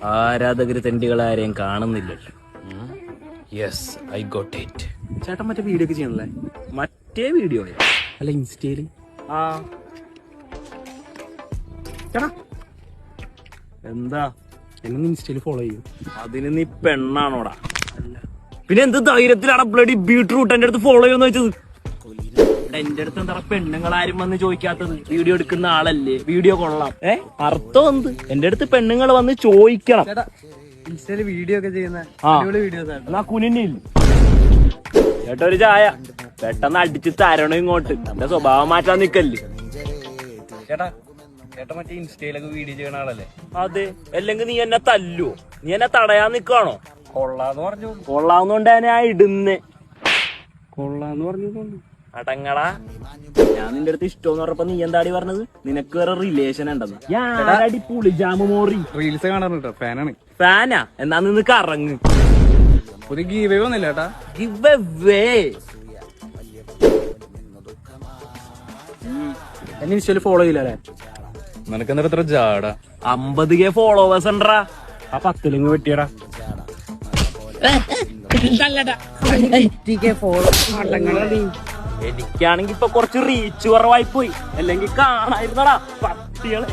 ആരാധകര് തെണ്ടികളെ ആരെയും കാണുന്നില്ലല്ലോ. Yes, I got it. ചേട്ടൻ മറ്റേ വീഡിയോ ഒക്കെ ചെയ്യണല്ലേ? മറ്റേ വീഡിയോ അല്ല, ഇൻസ്റ്റയില്. ആ ചേട്ടാ എന്താ എന്നെ ഇൻസ്റ്റയില് ഫോളോ ചെയ്യും. അതിന് നീ പെണ്ണാണോടാ? പിന്നെ എന്ത് ധൈര്യത്തിലാണ് ബ്ലഡി ബീട്രൂട്ട് എന്റെ അടുത്ത് ഫോളോ ചെയ്യുമെന്ന് വെച്ചത്? എന്റെ അടുത്ത് എന്താ പെണ്ണുങ്ങളാരും വന്ന് ചോദിക്കാത്തത്? വീഡിയോ എടുക്കുന്ന ആളല്ലേ, വീഡിയോ കൊള്ളാം. അർത്ഥം എന്ത്? എന്റെ അടുത്ത് പെണ്ണുങ്ങൾ വന്ന് ചോദിക്കണം. ചേട്ടാ ഇൻസ്റ്റയില് വീഡിയോ ഒക്കെ ചെയ്യുന്ന വീഡിയോസ് എന്നാ കുനിന്നില്ല ചേട്ടാ ഒരു ചായ. പെട്ടെന്ന് അടിച്ച് തരണം ഇങ്ങോട്ട്. എന്റെ സ്വഭാവം മാറ്റാൻ നിക്കല്ലേ ചേട്ടാ. ചേട്ടാ മറ്റേ ഇൻസ്റ്റയിലൊക്കെ വീഡിയോ ചെയ്യണ ആളല്ലേ? അതെ. അല്ലെങ്കിൽ നീ എന്നെ തല്ലുവോ? നീ എന്നെ തടയാൻ നിക്കാണോ? കൊള്ളാന്ന് പറഞ്ഞു. കൊള്ളാവുന്നോണ്ട് ഞാൻ ഇടുന്നേ. കൊള്ളാന്ന് പറഞ്ഞു. അടങ്ങടാ. ഞാൻ നിന്റെ അടുത്ത് ഇഷ്ടമെന്ന് പറഞ്ഞപ്പോ നീ എന്താടി പറഞ്ഞത്? നിനക്ക് വേറെ റിലേഷൻ ഉണ്ടെന്ന്. ഞാനടി പുളിജാമ് മോറി. റീൽസ് കാണാറുണ്ട്, ഫാനാണ്. ഫാനാ? എന്നാ നിന്ന് കറങ്ങ്. ഒരു ഗീവ് ഒന്നുമില്ല ചേട്ടാ. Give away. എന്നെ ഇൻസ്റ്റയില് ഫോളോ ചെയ്യില്ലേ? നിനക്ക് എന്താ ഇത്ര ജാടാ? 50K ഫോളോവേഴ്സ് ഉണ്ടാ. ആ 10 ലിങ്ക് വെട്ടിയടാ. എനിക്കാണെങ്കി ഇപ്പൊ കുറച്ച് റീച്ച് കുറവായി പോയി. അല്ലെങ്കിൽ കാണായിരുന്നടാ പട്ടികളെ.